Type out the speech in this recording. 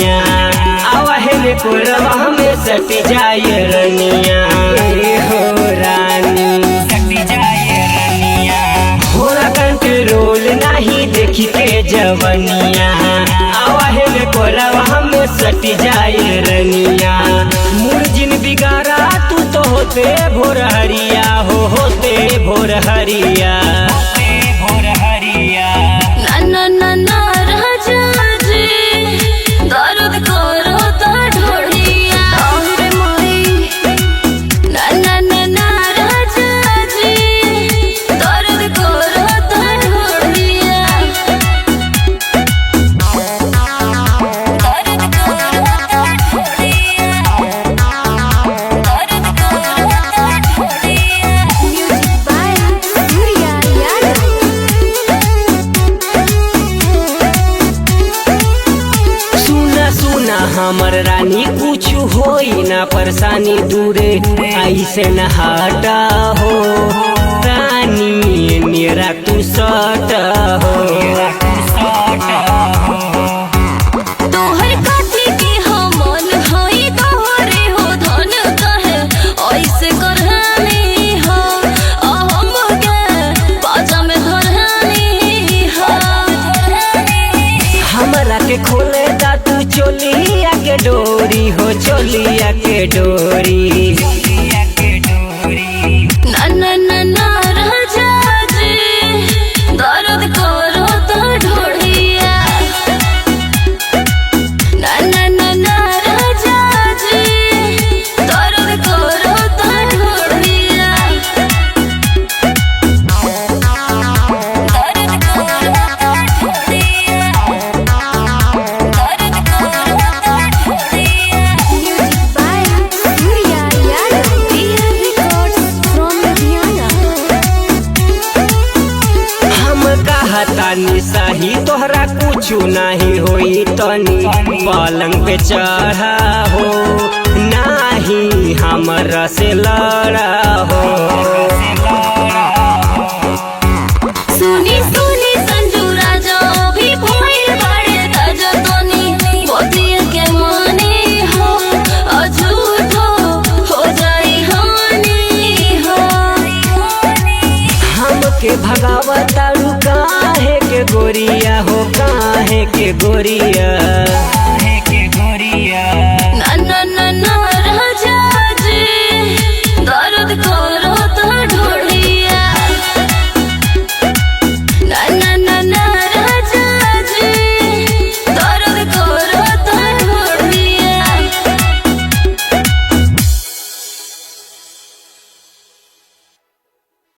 रनिया आवहले कोरवा में सट जाए रनिया हो रानी सट जाए रनिया होला कंट्रोल नहीं देखी के जवनिया आवहले कोरवा में सट जाए रनिया मुर्जिन बिगाड़ा तू तो होते भोर हरिया होते भोर हरिया भोर हरिया ना ना ना राजा जी दर्द करो तो ढोड़िया रे मोई ना ना ना ना राजा जी दर्द करो तो ढोड़िया दर्द करो तो ढोड़िया दर्द करो तो ढोड़िया म्यूजिक बाय सूर्या यादव सुना सुना हमर रानी कुछ होई ना परेशानी दूरे ऐसे न हटा हो रानी मेरा तू सट हो तोहर काठी के हमन हई तोहरे हो धन कहे ऐसे करहानी हो हम के बाजा में धरहानी हो हमरा के खोले दा तू चोलिया के डोरी हो चोलिया के डोरी ना ना ना ना राजा जी दर्द करो तो ढोड़िया ना ना ना ना राजा जी दर्द करो तो ढोड़िया दर्द करो तो ढोड़िया दर्द करो तो ढोड़िया music by Surya Yadav real records from Ludhiana हम कहतानी सही तोहरा कुछ नहीं होई तनी पलंग पे चढ़ा हो नाही हमरा से लड़ा हो सुनी सुनी संजू राजा भी भइल बड़े तजतनी बोतिया के माने हो अझूठो हो जाई हानि हो हमके भगावतारू काहे के गोरिया हो काहे के गोरिया